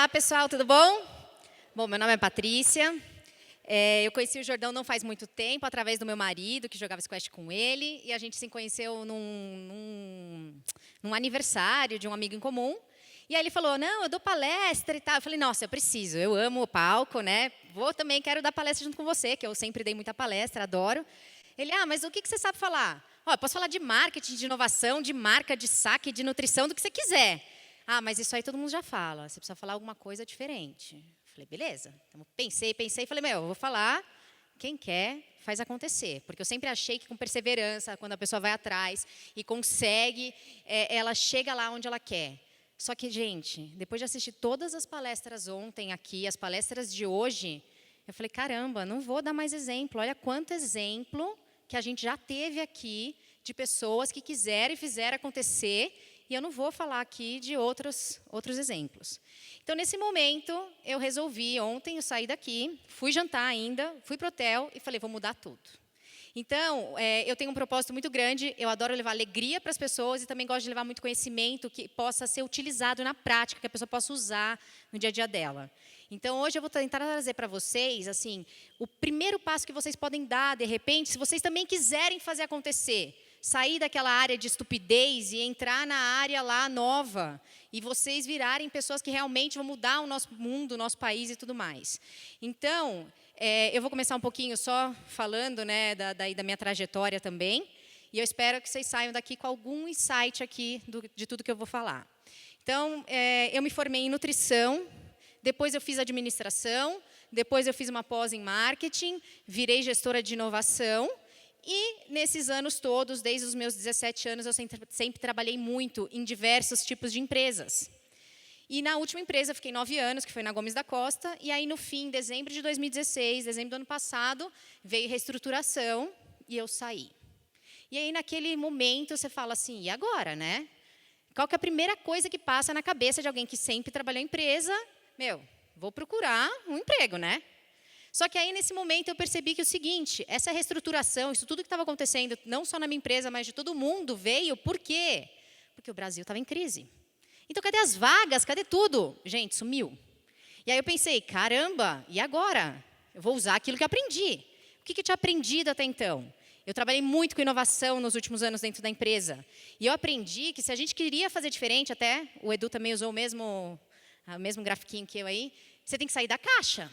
Olá pessoal, tudo bom? Bom, meu nome é Patrícia. Eu conheci o Jordão não faz muito tempo, através do meu marido, que jogava squash com ele, e a gente se conheceu num aniversário de um amigo em comum. E aí ele falou, não, eu dou palestra e tal. Eu falei, nossa, eu preciso, eu amo o palco, né? Quero dar palestra junto com você, que eu sempre dei muita palestra, adoro. Ele, mas o que você sabe falar? Eu posso falar de marketing, de inovação, de marca, de saque, de nutrição, do que você quiser. Mas isso aí todo mundo já fala, você precisa falar alguma coisa diferente. Falei, beleza. Então, pensei e falei, eu vou falar, quem quer faz acontecer. Porque eu sempre achei que com perseverança, quando a pessoa vai atrás e consegue, ela chega lá onde ela quer. Só que, gente, depois de assistir todas as palestras ontem aqui, as palestras de hoje, eu falei, caramba, não vou dar mais exemplo. Olha quanto exemplo que a gente já teve aqui de pessoas que quiseram e fizeram acontecer. E eu não vou falar aqui de outros exemplos. Então, nesse momento, eu resolvi, ontem eu saí daqui, fui jantar ainda, fui para o hotel e falei, vou mudar tudo. Então, eu tenho um propósito muito grande, eu adoro levar alegria para as pessoas e também gosto de levar muito conhecimento que possa ser utilizado na prática, que a pessoa possa usar no dia a dia dela. Então, hoje eu vou tentar trazer para vocês, assim, o primeiro passo que vocês podem dar, de repente, se vocês também quiserem fazer acontecer. Sair daquela área de estupidez e entrar na área lá nova. E vocês virarem pessoas que realmente vão mudar o nosso mundo, o nosso país e tudo mais. Então, eu vou começar um pouquinho só falando, né, da minha trajetória também. E eu espero que vocês saiam daqui com algum insight aqui de tudo que eu vou falar. Então, eu me formei em nutrição, depois eu fiz administração, depois eu fiz uma pós em marketing, virei gestora de inovação. E, nesses anos todos, desde os meus 17 anos, eu sempre trabalhei muito em diversos tipos de empresas. E, na última empresa, eu fiquei 9 anos, que foi na Gomes da Costa. E aí, no fim, dezembro de 2016, dezembro do ano passado, veio reestruturação e eu saí. E aí, naquele momento, você fala assim, e agora, né? Qual que é a primeira coisa que passa na cabeça de alguém que sempre trabalhou em empresa? Vou procurar um emprego, né? Só que aí, nesse momento, eu percebi que o seguinte, essa reestruturação, isso tudo que estava acontecendo, não só na minha empresa, mas de todo mundo, veio, por quê? Porque o Brasil estava em crise. Então, cadê as vagas? Cadê tudo? Gente, sumiu. E aí eu pensei, caramba, e agora? Eu vou usar aquilo que aprendi. O que eu tinha aprendido até então? Eu trabalhei muito com inovação nos últimos anos dentro da empresa. E eu aprendi que se a gente queria fazer diferente, até o Edu também usou o mesmo grafiquinho que eu aí, você tem que sair da caixa,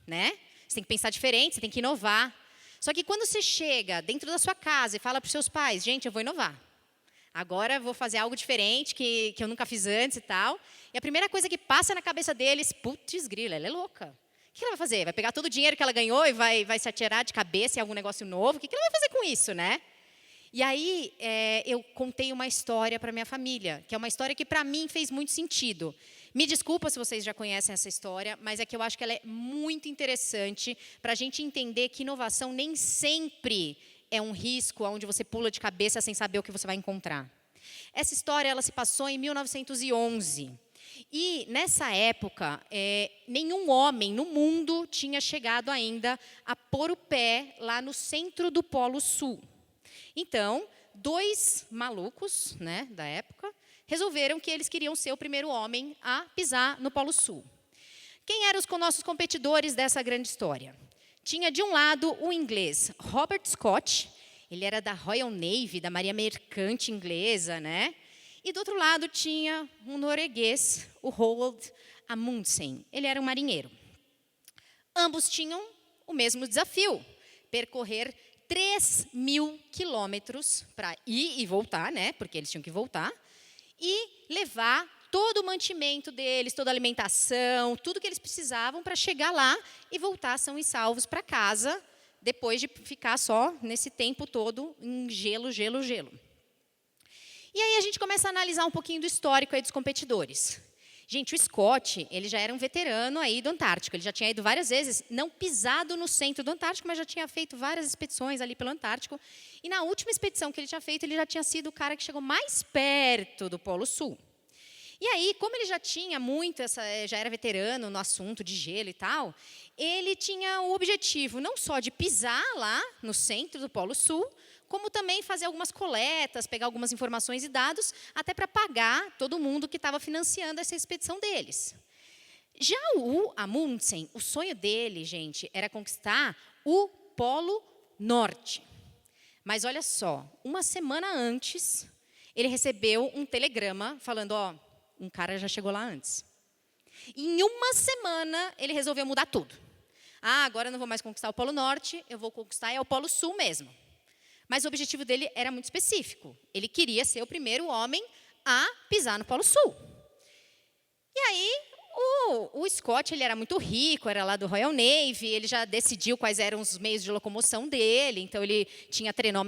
né? Você tem que pensar diferente, você tem que inovar. Só que quando você chega dentro da sua casa e fala para os seus pais, gente, eu vou inovar. Agora eu vou fazer algo diferente que eu nunca fiz antes e tal. E a primeira coisa que passa na cabeça deles, putz grila, ela é louca. O que ela vai fazer? Vai pegar todo o dinheiro que ela ganhou e vai se atirar de cabeça em algum negócio novo? O que ela vai fazer com isso, né? E aí eu contei uma história para minha família, que é uma história que para mim fez muito sentido. Me desculpa se vocês já conhecem essa história, mas é que eu acho que ela é muito interessante para a gente entender que inovação nem sempre é um risco onde você pula de cabeça sem saber o que você vai encontrar. Essa história ela se passou em 1911. E, nessa época, nenhum homem no mundo tinha chegado ainda a pôr o pé lá no centro do Polo Sul. Então, 2 malucos, né, da época, resolveram que eles queriam ser o primeiro homem a pisar no Polo Sul. Quem eram os nossos competidores dessa grande história? Tinha, de um lado, o inglês Robert Scott, ele era da Royal Navy, da Marinha Mercante Inglesa, né? E, do outro lado, tinha um norueguês, o Roald Amundsen, ele era um marinheiro. Ambos tinham o mesmo desafio, percorrer 3.000 quilômetros para ir e voltar, né? Porque eles tinham que voltar, e levar todo o mantimento deles, toda a alimentação, tudo que eles precisavam para chegar lá e voltar são e salvos para casa, depois de ficar só nesse tempo todo em gelo, gelo, gelo. E aí a gente começa a analisar um pouquinho do histórico aí dos competidores. Gente, o Scott, ele já era um veterano aí do Antártico. Ele já tinha ido várias vezes, não pisado no centro do Antártico, mas já tinha feito várias expedições ali pelo Antártico. E na última expedição que ele tinha feito, ele já tinha sido o cara que chegou mais perto do Polo Sul. E aí, como ele já tinha já era veterano no assunto de gelo e tal, ele tinha o objetivo não só de pisar lá no centro do Polo Sul, como também fazer algumas coletas, pegar algumas informações e dados, até para pagar todo mundo que estava financiando essa expedição deles. Já o Amundsen, o sonho dele, gente, era conquistar o Polo Norte. Mas olha só, uma semana antes, ele recebeu um telegrama falando, ó, um cara já chegou lá antes. E em uma semana, ele resolveu mudar tudo. Ah, agora eu não vou mais conquistar o Polo Norte, eu vou conquistar o Polo Sul mesmo. Mas o objetivo dele era muito específico. Ele queria ser o primeiro homem a pisar no Polo Sul. E aí, o Scott, ele era muito rico, era lá do Royal Navy, ele já decidiu quais eram os meios de locomoção dele, então ele tinha trenó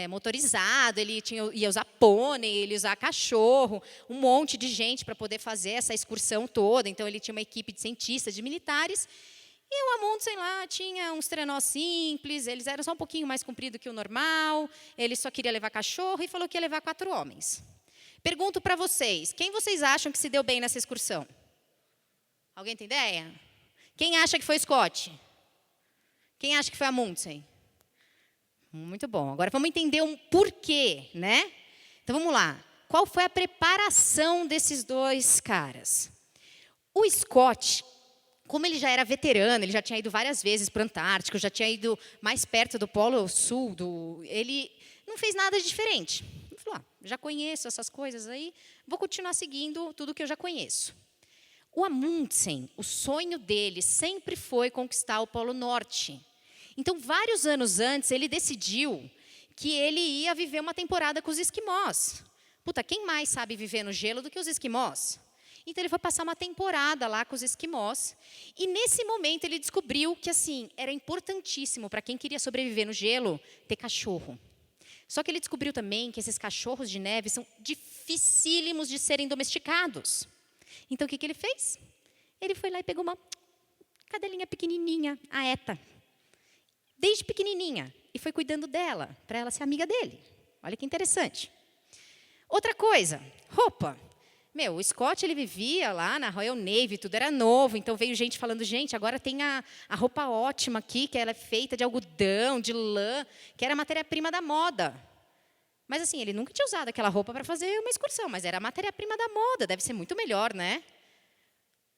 motorizado, ele ia usar pônei, ele ia usar cachorro, um monte de gente para poder fazer essa excursão toda, então ele tinha uma equipe de cientistas, de militares, e o Amundsen lá tinha uns trenós simples, eles eram só um pouquinho mais compridos que o normal, ele só queria levar cachorro e falou que ia levar 4 homens. Pergunto para vocês, quem vocês acham que se deu bem nessa excursão? Alguém tem ideia? Quem acha que foi Scott? Quem acha que foi Amundsen? Muito bom. Agora vamos entender um porquê, né? Então vamos lá. Qual foi a preparação desses 2 caras? O Scott, como ele já era veterano, ele já tinha ido várias vezes para o Antártico, já tinha ido mais perto do Polo Sul, ele não fez nada de diferente. Ele falou, já conheço essas coisas aí, vou continuar seguindo tudo que eu já conheço. O Amundsen, o sonho dele sempre foi conquistar o Polo Norte. Então, vários anos antes, ele decidiu que ele ia viver uma temporada com os esquimós. Puta, quem mais sabe viver no gelo do que os esquimós? Então, ele foi passar uma temporada lá com os esquimós. E, nesse momento, ele descobriu que, assim, era importantíssimo para quem queria sobreviver no gelo, ter cachorro. Só que ele descobriu também que esses cachorros de neve são dificílimos de serem domesticados. Então, o que ele fez? Ele foi lá e pegou uma cadelinha pequenininha, a Eta, desde pequenininha, e foi cuidando dela, para ela ser amiga dele. Olha que interessante. Outra coisa, roupa. O Scott, ele vivia lá na Royal Navy, tudo era novo, então veio gente falando, gente, agora tem a roupa ótima aqui, que ela é feita de algodão, de lã, que era a matéria-prima da moda. Mas, assim, ele nunca tinha usado aquela roupa para fazer uma excursão, mas era a matéria-prima da moda, deve ser muito melhor, né?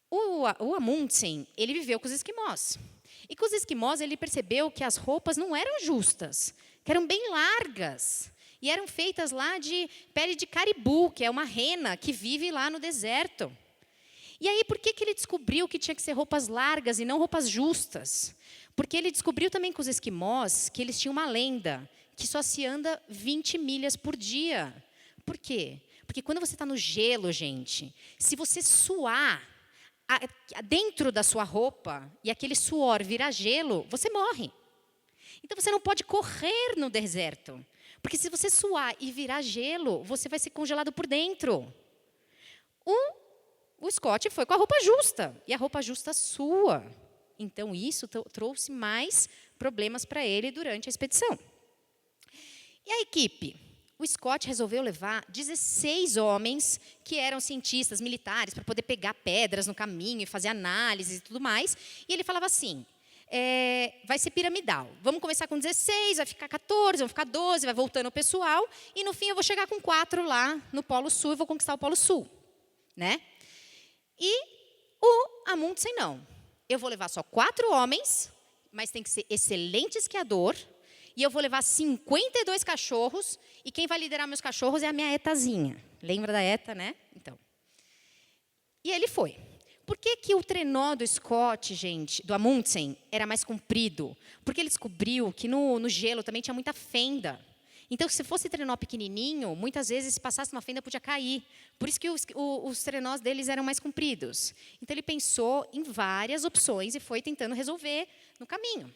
O Amundsen, ele viveu com os esquimós. E com os esquimós, ele percebeu que as roupas não eram justas, que eram bem largas. E eram feitas lá de pele de caribu, que é uma rena que vive lá no deserto. E aí, por que ele descobriu que tinha que ser roupas largas e não roupas justas? Porque ele descobriu também com os esquimós que eles tinham uma lenda, que só se anda 20 milhas por dia. Por quê? Porque quando você está no gelo, gente, se você suar dentro da sua roupa e aquele suor virar gelo, você morre. Então, você não pode correr no deserto. Porque se você suar e virar gelo, você vai ser congelado por dentro. O Scott foi com a roupa justa. E a roupa justa sua. Então, isso trouxe mais problemas para ele durante a expedição. E a equipe? O Scott resolveu levar 16 homens que eram cientistas militares para poder pegar pedras no caminho e fazer análises e tudo mais. E ele falava assim, vai ser piramidal. Vamos começar com 16, vai ficar 14, vão ficar 12, vai voltando o pessoal. E, no fim, eu vou chegar com 4 lá no Polo Sul e vou conquistar o Polo Sul. Né? E o Amundsen não. Eu vou levar só 4 homens, mas tem que ser excelente esquiador. E eu vou levar 52 cachorros, e quem vai liderar meus cachorros é a minha Etazinha. Lembra da Eta, né? Então. E ele foi. Por que o trenó do Scott, gente, do Amundsen, era mais comprido? Porque ele descobriu que no gelo também tinha muita fenda. Então, se fosse trenó pequenininho, muitas vezes, se passasse uma fenda, podia cair. Por isso que os trenós deles eram mais compridos. Então, ele pensou em várias opções e foi tentando resolver no caminho.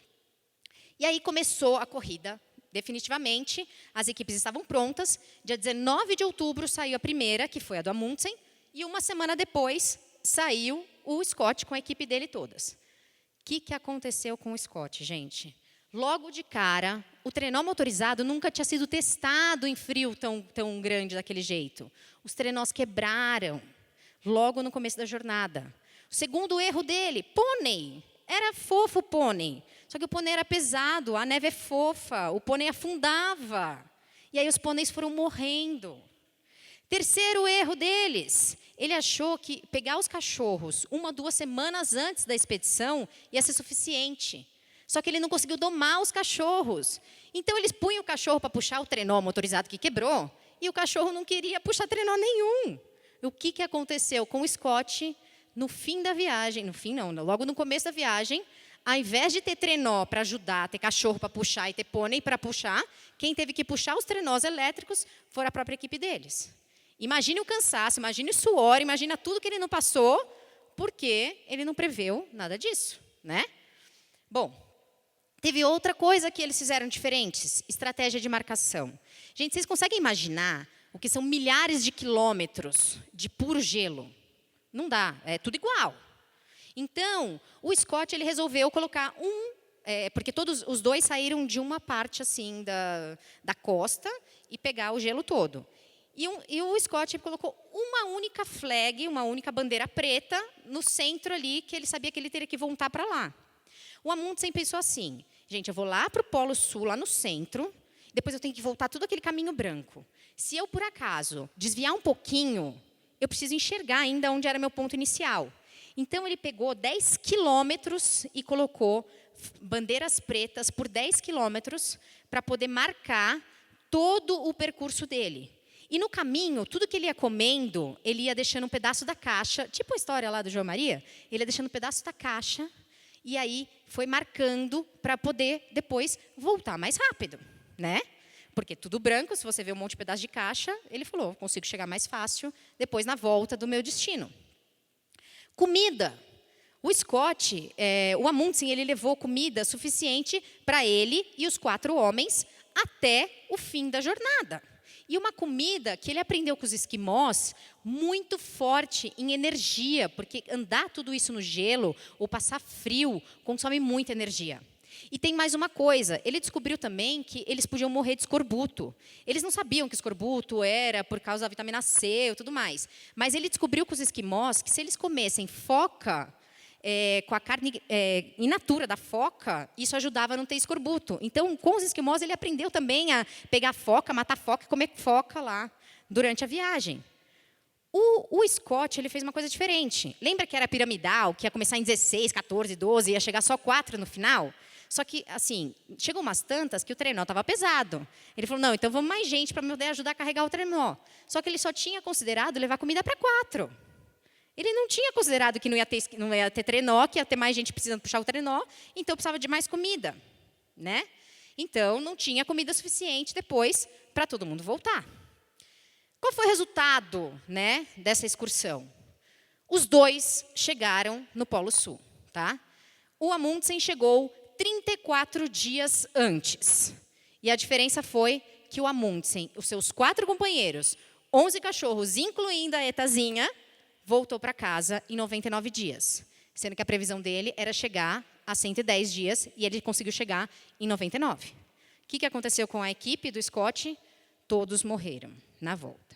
E aí começou a corrida, definitivamente. As equipes estavam prontas. Dia 19 de outubro saiu a primeira, que foi a do Amundsen. E uma semana depois, saiu o Scott com a equipe dele todas. O que aconteceu com o Scott, gente? Logo de cara, o trenó motorizado nunca tinha sido testado em frio tão grande daquele jeito. Os trenós quebraram logo no começo da jornada. O segundo erro dele, pônei. Era fofo o pônei, só que o pônei era pesado, a neve é fofa, o pônei afundava. E aí os pôneis foram morrendo. Terceiro erro deles, ele achou que pegar os cachorros 1 ou 2 semanas antes da expedição ia ser suficiente. Só que ele não conseguiu domar os cachorros. Então, eles punham o cachorro para puxar o trenó motorizado que quebrou, e o cachorro não queria puxar trenó nenhum. O que aconteceu com o Scott no fim da viagem? No fim, não, logo no começo da viagem, ao invés de ter trenó para ajudar, ter cachorro para puxar e ter pônei para puxar, quem teve que puxar os trenós elétricos foi a própria equipe deles. Imagine o cansaço, imagine o suor, imagina tudo que ele não passou, porque ele não preveu nada disso, né? Bom, teve outra coisa que eles fizeram diferentes, estratégia de marcação. Gente, vocês conseguem imaginar o que são milhares de quilômetros de puro gelo? Não dá, é tudo igual. Então, o Scott ele resolveu colocar porque todos os dois saíram de uma parte assim da costa e pegar o gelo todo. E o Scott colocou uma única flag, uma única bandeira preta no centro ali, que ele sabia que ele teria que voltar para lá. O Amundsen pensou assim: gente, eu vou lá para o Polo Sul, lá no centro, depois eu tenho que voltar todo aquele caminho branco. Se eu, por acaso, desviar um pouquinho, eu preciso enxergar ainda onde era meu ponto inicial. Então, ele pegou 10 quilômetros e colocou bandeiras pretas por 10 quilômetros para poder marcar todo o percurso dele. E no caminho, tudo que ele ia comendo, ele ia deixando um pedaço da caixa, tipo a história lá do João Maria, ele ia deixando um pedaço da caixa e aí foi marcando para poder depois voltar mais rápido, né? Porque tudo branco, se você vê um monte de pedaço de caixa, ele falou, consigo chegar mais fácil depois na volta do meu destino. Comida. O Scott, o Amundsen, ele levou comida suficiente para ele e os 4 homens até o fim da jornada. E uma comida que ele aprendeu com os esquimós, muito forte em energia, porque andar tudo isso no gelo ou passar frio consome muita energia. E tem mais uma coisa, ele descobriu também que eles podiam morrer de escorbuto. Eles não sabiam que escorbuto era por causa da vitamina C e tudo mais. Mas ele descobriu com os esquimós que se eles comessem foca, com a carne in natura da foca, isso ajudava a não ter escorbuto. Então, com os esquimós, ele aprendeu também a pegar foca, matar foca e comer foca lá durante a viagem. O Scott ele fez uma coisa diferente. Lembra que era piramidal, que ia começar em 16, 14, 12, ia chegar só 4 no final? Só que, assim, chegou umas tantas que o trenó estava pesado. Ele falou, não, então vamos mais gente para me poder ajudar a carregar o trenó. Só que ele só tinha considerado levar comida para 4. Ele não tinha considerado que não ia ter trenó, que ia ter mais gente precisando puxar o trenó, então precisava de mais comida, né? Então, não tinha comida suficiente depois para todo mundo voltar. Qual foi o resultado, né, dessa excursão? Os 2 chegaram no Polo Sul, tá? O Amundsen chegou 34 dias antes. E a diferença foi que o Amundsen, os seus 4 companheiros, 11 cachorros, incluindo a Etazinha, voltou para casa em 99 dias. Sendo que a previsão dele era chegar a 110 dias e ele conseguiu chegar em 99. O que aconteceu com a equipe do Scott? Todos morreram na volta.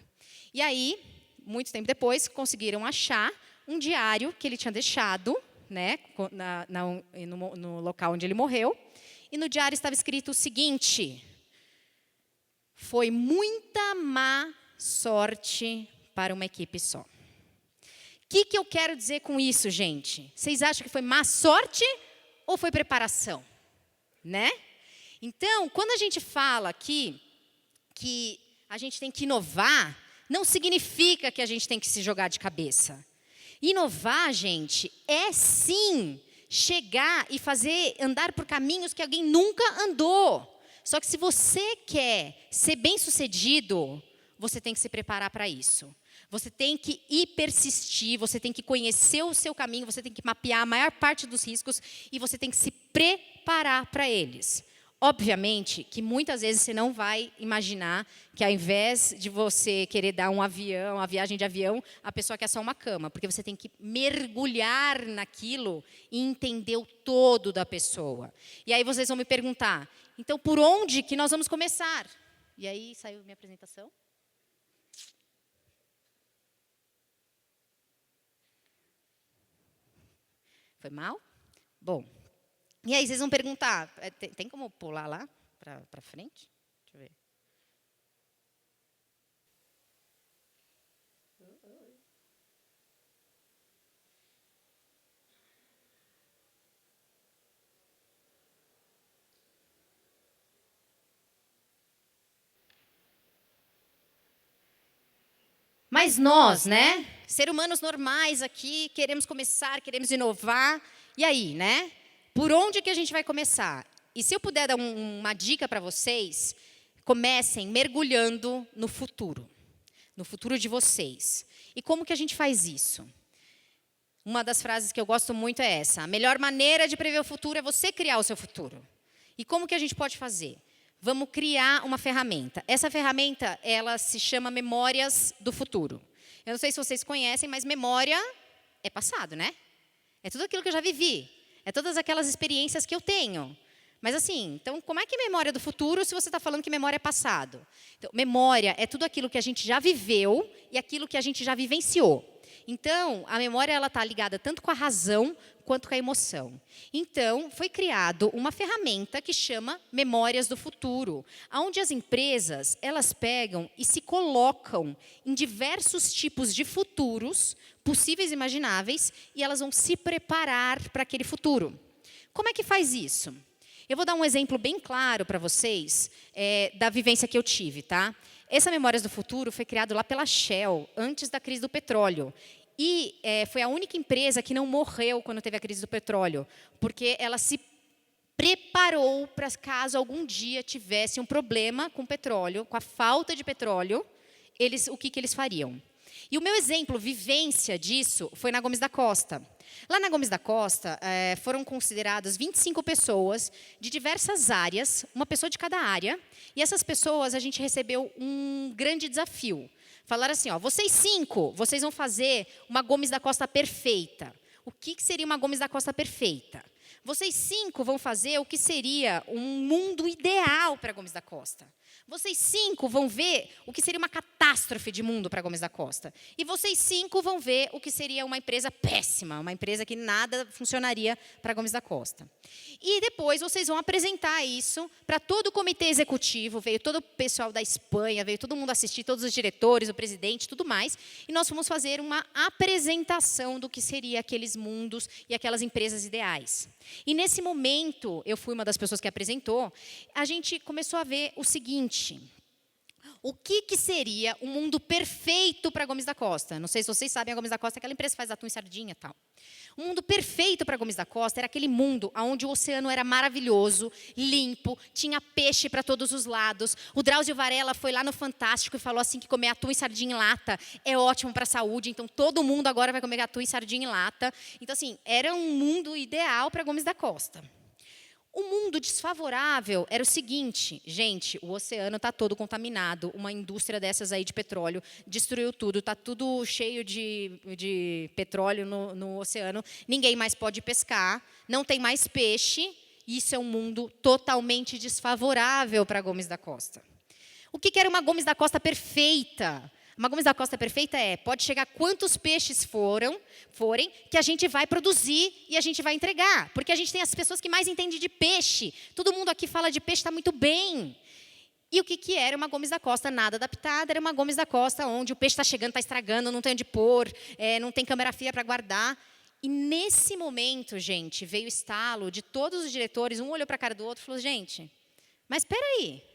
E aí, muito tempo depois, conseguiram achar um diário que ele tinha deixado, né, no local onde ele morreu. E no diário estava escrito o seguinte: foi muita má sorte para uma equipe só. O que eu quero dizer com isso, gente? Vocês acham que foi má sorte ou foi preparação? Né? Então, quando a gente fala aqui que a gente tem que inovar, não significa que a gente tem que se jogar de cabeça. Inovar, gente, é sim chegar e fazer andar por caminhos que alguém nunca andou. Só que se você quer ser bem-sucedido, você tem que se preparar para isso. Você tem que ir persistir, você tem que conhecer o seu caminho, você tem que mapear a maior parte dos riscos e você tem que se preparar para eles. Obviamente que muitas vezes você não vai imaginar que ao invés de você querer dar um avião, uma viagem de avião, a pessoa quer só uma cama, porque você tem que mergulhar naquilo e entender o todo da pessoa. E aí vocês vão me perguntar, então por onde que nós vamos começar? E aí saiu minha apresentação. Foi mal? Bom, e aí vocês vão perguntar, tem como pular lá para frente? Deixa eu ver. Mas nós, né? Ser humanos normais aqui, queremos começar, queremos inovar. E aí, né? Por onde que a gente vai começar? E se eu puder dar uma dica para vocês, comecem mergulhando no futuro de vocês. E como que a gente faz isso? Uma das frases que eu gosto muito é essa: a melhor maneira de prever o futuro é você criar o seu futuro. E como que a gente pode fazer? Vamos criar uma ferramenta. Essa ferramenta, ela se chama Memórias do Futuro. Eu não sei se vocês conhecem, mas memória é passado, né? É tudo aquilo que eu já vivi. É todas aquelas experiências que eu tenho. Mas assim, então como é que é memória do futuro se você está falando que memória é passado? Então, memória é tudo aquilo que a gente já viveu e aquilo que a gente já vivenciou. Então, a memória ela está ligada tanto com a razão quanto com a emoção. Então, foi criado uma ferramenta que chama Memórias do Futuro, onde as empresas elas pegam e se colocam em diversos tipos de futuros possíveis e imagináveis e elas vão se preparar para aquele futuro. Como é que faz isso? Eu vou dar um exemplo bem claro para vocês da vivência que eu tive, tá? Essa Memórias do Futuro foi criado lá pela Shell, antes da crise do petróleo. E foi a única empresa que não morreu quando teve a crise do petróleo, porque ela se preparou para caso algum dia tivesse um problema com petróleo, com a falta de petróleo, o que eles fariam. E o meu exemplo, vivência disso, foi na Gomes da Costa. Lá na Gomes da Costa, foram consideradas 25 pessoas de diversas áreas, uma pessoa de cada área, e essas pessoas a gente recebeu um grande desafio. Falaram assim, ó, vocês 5, vocês vão fazer uma Gomes da Costa perfeita. O que seria uma Gomes da Costa perfeita? Vocês 5 vão fazer o que seria um mundo ideal para Gomes da Costa. Vocês 5 vão ver o que seria uma catástrofe de mundo para Gomes da Costa. E vocês 5 vão ver o que seria uma empresa péssima, uma empresa que nada funcionaria para Gomes da Costa. E depois vocês vão apresentar isso para todo o comitê executivo, veio todo o pessoal da Espanha, veio todo mundo assistir, todos os diretores, o presidente, tudo mais. E nós fomos fazer uma apresentação do que seria aqueles mundos e aquelas empresas ideais. E nesse momento, eu fui uma das pessoas que apresentou, a gente começou a ver o seguinte: o que seria um mundo perfeito para Gomes da Costa? Não sei se vocês sabem, a Gomes da Costa é aquela empresa que faz atum e sardinha e tal. O mundo perfeito para Gomes da Costa era aquele mundo onde o oceano era maravilhoso, limpo, tinha peixe para todos os lados. O Drauzio Varela foi lá no Fantástico e falou assim que comer atum e sardinha em lata é ótimo para a saúde, então todo mundo agora vai comer atum e sardinha em lata. Então, assim, era um mundo ideal para Gomes da Costa. O mundo desfavorável era o seguinte, gente, o oceano está todo contaminado, uma indústria dessas aí de petróleo destruiu tudo, está tudo cheio de petróleo no oceano, ninguém mais pode pescar, não tem mais peixe, isso é um mundo totalmente desfavorável para Gomes da Costa. O que era uma Gomes da Costa perfeita? Uma Gomes da Costa perfeita pode chegar quantos peixes forem, que a gente vai produzir e a gente vai entregar. Porque a gente tem as pessoas que mais entendem de peixe. Todo mundo aqui fala de peixe, está muito bem. E o que era uma Gomes da Costa nada adaptada? Era uma Gomes da Costa onde o peixe está chegando, está estragando, não tem onde pôr, não tem câmera fria para guardar. E nesse momento, gente, veio o estalo de todos os diretores, um olhou para a cara do outro e falou, gente, mas espera aí.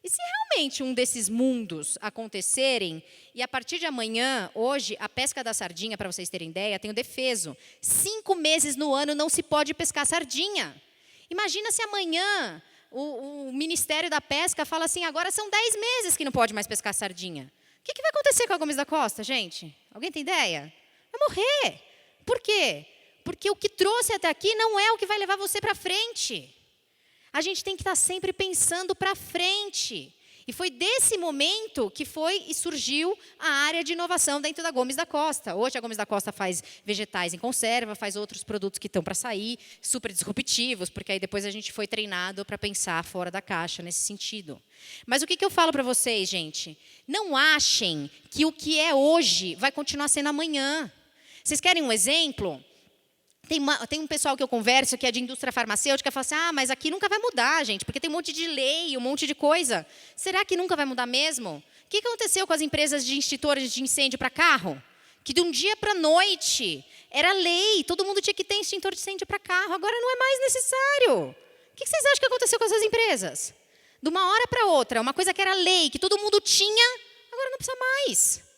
E se realmente um desses mundos acontecerem, e a partir de amanhã, hoje, a pesca da sardinha, para vocês terem ideia, tem o defeso. 5 meses no ano não se pode pescar sardinha. Imagina se amanhã o Ministério da Pesca fala assim, agora são 10 meses que não pode mais pescar sardinha. O que vai acontecer com a Gomes da Costa, gente? Alguém tem ideia? Vai morrer. Por quê? Porque o que trouxe até aqui não é o que vai levar você para frente. A gente tem que estar sempre pensando para frente. E foi desse momento que foi e surgiu a área de inovação dentro da Gomes da Costa. Hoje a Gomes da Costa faz vegetais em conserva, faz outros produtos que estão para sair, super disruptivos, porque aí depois a gente foi treinado para pensar fora da caixa nesse sentido. Mas o que eu falo para vocês, gente? Não achem que o que é hoje vai continuar sendo amanhã. Vocês querem um exemplo? Tem um pessoal que eu converso que é de indústria farmacêutica e fala assim, mas aqui nunca vai mudar, gente, porque tem um monte de lei, um monte de coisa. Será que nunca vai mudar mesmo? O que aconteceu com as empresas de extintores de incêndio para carro? Que de um dia para a noite era lei, todo mundo tinha que ter extintor de incêndio para carro, agora não é mais necessário. O que vocês acham que aconteceu com essas empresas? De uma hora para outra, uma coisa que era lei, que todo mundo tinha, agora não precisa mais.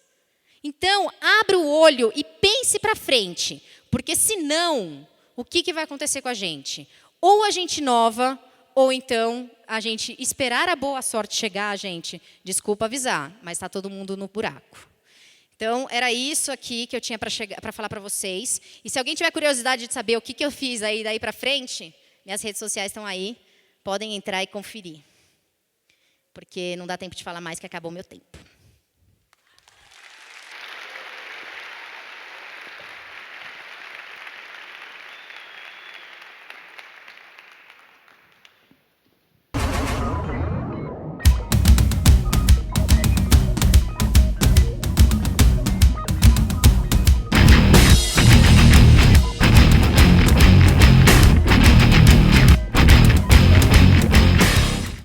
Então, abra o olho e pense para frente, porque senão, o que vai acontecer com a gente? Ou a gente inova, ou então a gente esperar a boa sorte chegar, gente, desculpa avisar, mas está todo mundo no buraco. Então, era isso aqui que eu tinha para falar para vocês. E se alguém tiver curiosidade de saber o que eu fiz aí daí para frente, minhas redes sociais estão aí, podem entrar e conferir. Porque não dá tempo de falar mais, que acabou o meu tempo.